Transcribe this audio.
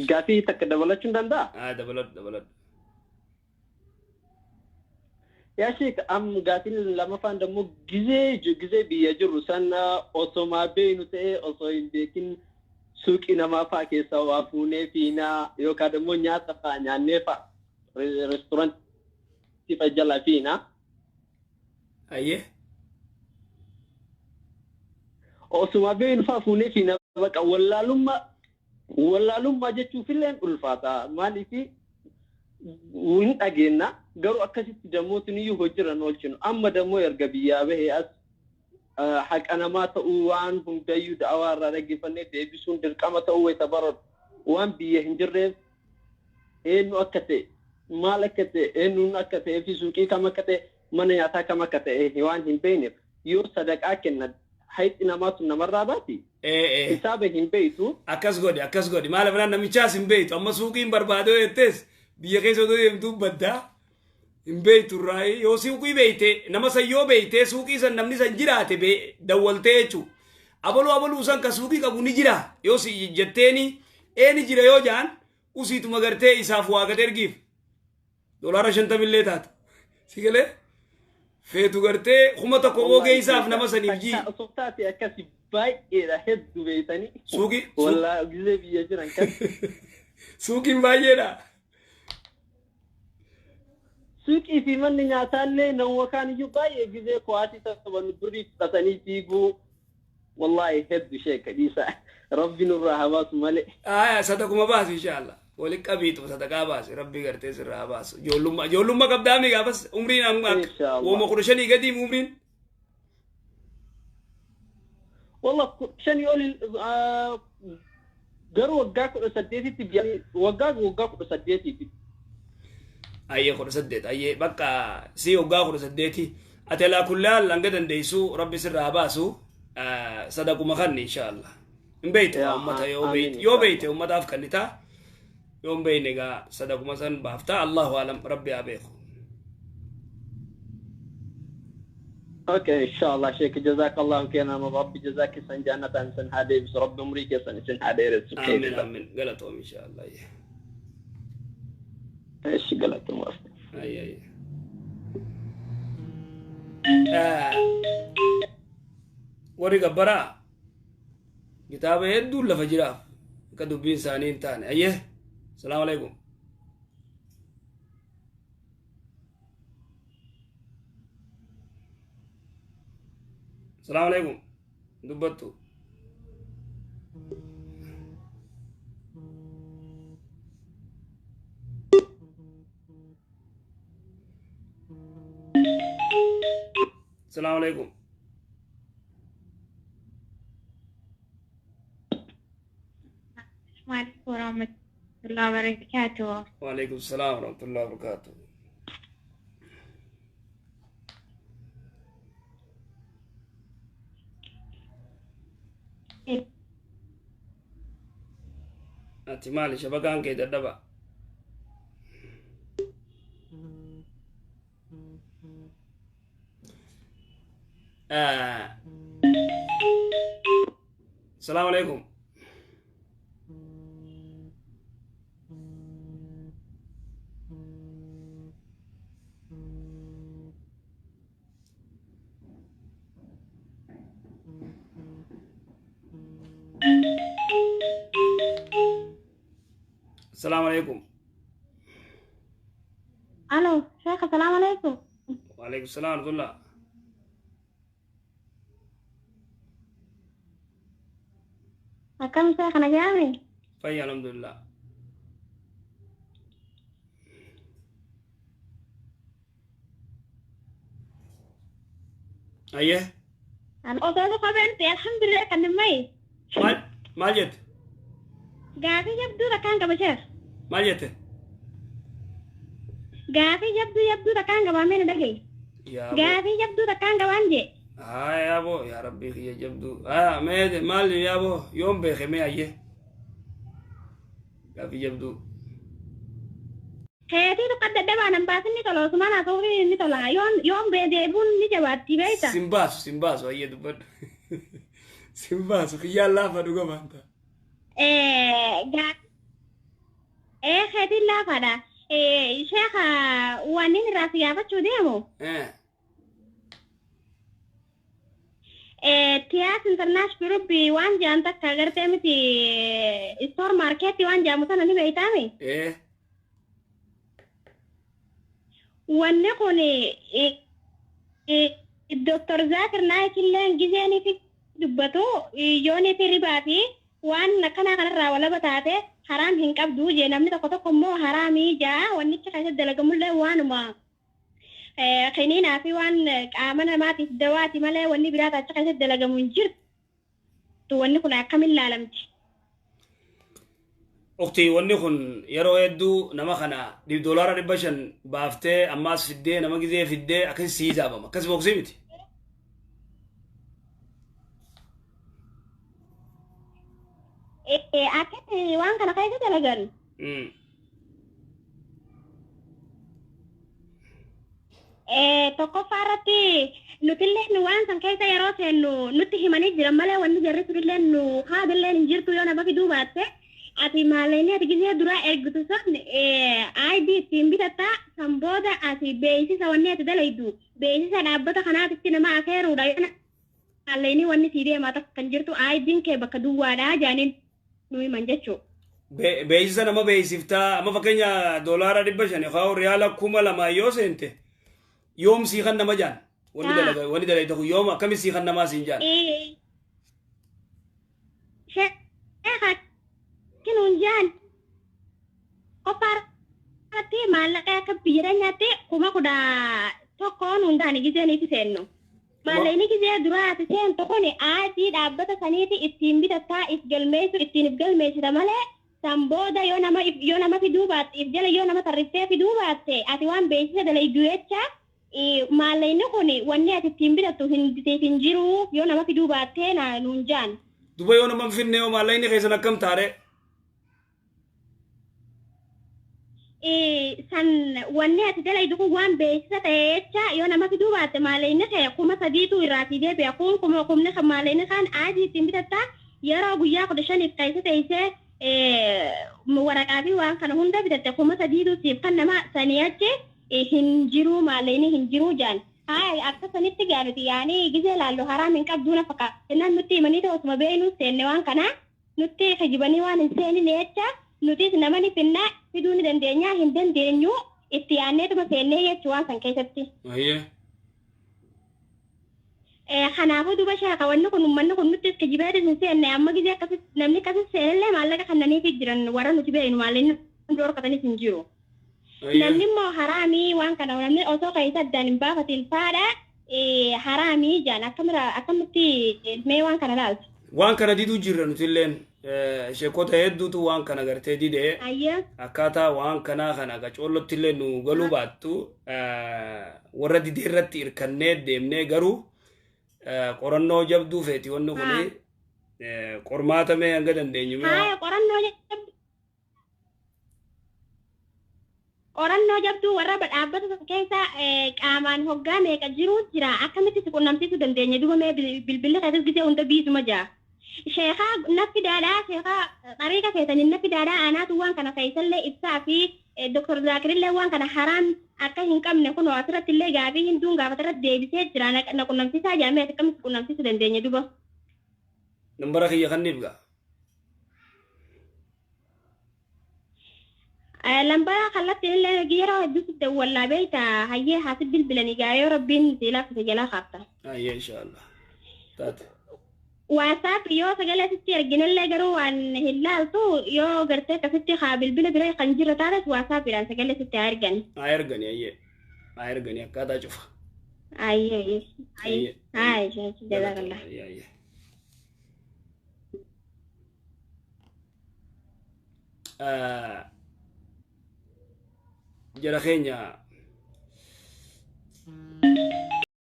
قافي تكدبلت شندان دا دبلت يا شيخ أم قاتل لما فاندمو جزء بيجر سنة أصوما بينو تي أصوين بيكين سوق إنما فاكي سوافوني فينا يوكادمو نياتا فانيا نيفا ريستورانت تفجل فينا أيه أصوما بينو فافوني فينا بقى ولا لما جتشو في اللين ألفاتا مالي في وين أجينا قالوا أكثر دموتني يهجر نولشون أما دمو يرجبيا به أس حق أنا ما تقوان هم بيود أوار رجع فني بيسون دركما تقوي تبرد وان بيهنجر إنه أكثر ما لكثر إنه أكثر في سوقي كما كثر من يعطى كما كثر هوان هم بينه يوصدق أكنّا حيث إنما تنا مرة باتي حسابه هم بيتو أكاس غودي ما لفنا نميشاس هم بيتو أما سوقي بربادو يتس بيجي سودو يمتو بدا إمبيت الرأي يوسيوكي بيته نما سيو بيته سوكي سن نمني سنجراتي بي دولته شو أبلو سن كسوكي كابوني جرا يوسي جتني إني جرا يو جان usi tu magarte isaaf waa gader giif $50 taat sigale feetu garte kuma ta ko oge isaaf nama sanif ji softaati akasi bay ila heddu beetani suugi wala gize biya jiran kan suugi bayera suuki fi man nyaatalle nan wakan yu baye gize ko ati ta ban buri tasani tigu wallahi heddu shay kadisa rabbi nur rahabat male sadaquma baas inshallah ولك أبيت وصدقاء باس ربي قرتي سرها باس جولما قبدامي بس عمرين أمك وما قرشني قديم عمرين والله شن يقول قروا وقاك وسديتي تبي وقاك وسديتي أيه قرصديت أيه بقى سي وقاك وسديتي أتلا كلها لانقدن ديسو ربي سرها باسو صدقوا مخني إن شاء الله من بيت أمتها يو بيت أمتها أفكنتا يوم بينك صدق مثلا بافتا الله أعلم ربي أبيكم اوكي ان شاء الله شيخ جزاك الله خيرا ربي جزاك سن جنة سن هذه بس رب عمرك سن هذه امين امين غلطهم ان شاء الله ايش غلطهم اي وريق برا كتاب يدو لفجراف كدوبين سانين تاني ايه السلام عليكم السلام عليكم دبتو السلام عليكم وعليكم ورحمة الله وبركاته. وعليكم السلام ورحمة الله وبركاته. أنت مالي شبكان كده دبا. السلام عليكم. السلام عليكم. الو شيخ السلام عليكم. وعليكم السلام ورحمة الله. كم شيخ انا جامي؟ فيا الحمد لله. ايه انا اوصل خبرتي الحمد لله كان مي ما جت قافي يبدو كان قبل شيخ ما جت قافي يبدو كان قبل مين دقي قافي يبدو كان قبل انجي يا ابو يا ربي يا جبدو مال يا ابو يوم بخمي ايه قافي يبدو هذه قد دبا نمباسني تلو سمانا صوري ني تلا يوم بيدبون ني جواتي بيتا سيمباس ايه دبن سيمباس خيال لا فدوغا مانتا إيه خدي لا فدا شيخ وانين راسي شو ديمو تياس انترناش بروبي وان جانتا كاغرتي متي ستور ماركتي وان جاموسانا ني بيتامي ونقوني الدكتور ذاكر نايك اللي جيزاني في دبتو يوني في رباتي وان كان قرر ولا بتاته حرام هنكب دوجي نمني تقطكم مو حرامي جا ونيك خايت دلغمول وان ما خنينا في وان امانه ما تدواتي ملا وني براتا خايت دلغمون جير تو وني كنا كامل لالمتي أختي ونيخن يرو يدو نما خنا دي دولار ربشن بافتة أماس في الدين نما جزء في الدين أكن سيزا بما كسب أقسمتي أكيد وان كان خايت دلغن tokko farratti nuti illee waan san keessa yeroo seennu nutti himanii jiran malee wanni jarri turillee nu haadillee hin jirtu yoo nama fiduu baatte ati maalleen ati gisee duraa ergitu san ID ittiin bitatta san booda ati beeksisa wanni ati dalaydu beeksisa dhaabbata kanaatitti nama akeeruudha yoo maalleen wanni sii deemaa takka kan jirtu ID'n kee bakka duwwaadhaa jaaniin nu himan jechuudha. Beeksisa nama beeksiftaa amma fakkeenya doolaara 500 yookaan riyaala 2000 yoo seente. يوم سيخن نمجان وني دلائي تقول يوم كم سيخن نماسين جان شيخ كنون جان قبار تي مالك كبيرة ناتي كما كدا تكون undani gizeni tiseno malini gize dura tisen tokoni aati dabbata saniti ittin bitata isgalmeesu ittin isgalmeesu tamale samboda yo nama fidubat ifjala yo nama tarifte fidubat ati wan beesisa dalay duecha maalleen kuni wanni ati ittiin bitatu hin jiru yoo nama fiduu baattee nuun jaan. Duba yoo nama finne yoo maalleen keessan akkam taare? San wanni ati dalaydu kun waan beeksisa ta'e jecha yoo nama fiduu baatte maalleen kee 3,000 irraa fidee beekuun kumne kan maalleen kaan aadii ittiin bitatta yeroo guyyaa 15 keessa teessee waraqaa fi waan kana hunda bitatte 3,000 siif kan nama sanii achi hinjiru maalleen hinjiru jaan hay akkasanitti gaanuti yaani gizee laallo haraam hin qabduuna fakkaatan nutti himanii ta'u osuma beenu seenne waan kana nutti hajibanii waan hin seeni jecha nutis namani finna fiduu ni dandeenya hin dandeenyu itti yaanneetuma seennee jechuu waan san keessatti. Kanaafuu duba shaaka wanni kun uummanni kun nutti kijibeetis hin seenne amma gizee akkasitti namni akkasitti seenillee maallaqa kannaniif jiran warra nuti beenu maalleen dorkatanis hin jiru. namni immoo haraamii waan kana namni osoo keessa addaan hin baafatiin faadha haraamii jaan akkamitti mee waan kana laaltu. Waan kana diduu jirra nuti illeen sheekota hedduutu waan kana gartee didee akkaataa waan kanaa kana gacoollotti illee nu galuu baattu warra didee irratti hirkannee deemnee garuu qorannoo jabduu feeti wanni kuni qormaatamee hanga dandeenyu. Qorannoo jabduu warra dhaabbata keessa qaamaan hoggaa meeqa jiru jira akkamitti si qunnamsiisuu dandeenya duba mee bilbilli keessas gisee hunda biisuma jira. Sheekaa naffi daadhaa sheekaa xariiqa keessaniin naffi daadhaa aanaatu waan kana keessallee ibsaa fi Dr. Zaakirillee waan kana haraan akka hin qabne kun asirratti illee gaafii hinduun gaafatarratti deebisee jira na qunnamsiisaa jaamee akkamitti qunnamsiisuu dandeenya duba. Nambara kiyya kanniif gaa. Lambara kallatti illee yeroo hedduutti dawwallaa beeyta hayyee haasib bilbilanii gaayoo rabbiin siilaa fite jalaa qaabta. Hayyee inshaallah. Taate. WhatsApp yoo sagalee asitti erginillee garuu waan hin laaltu yoo gartee akkasitti haa bilbila bira kan jirra taates WhatsAppidhaan sagalee asitti haa ergani. Haa ergani hayyee. Haa ergani akkaataa cufa. Hayyee. Hayyee. Hayyee. Jazakallah. Hayyee. jara keenya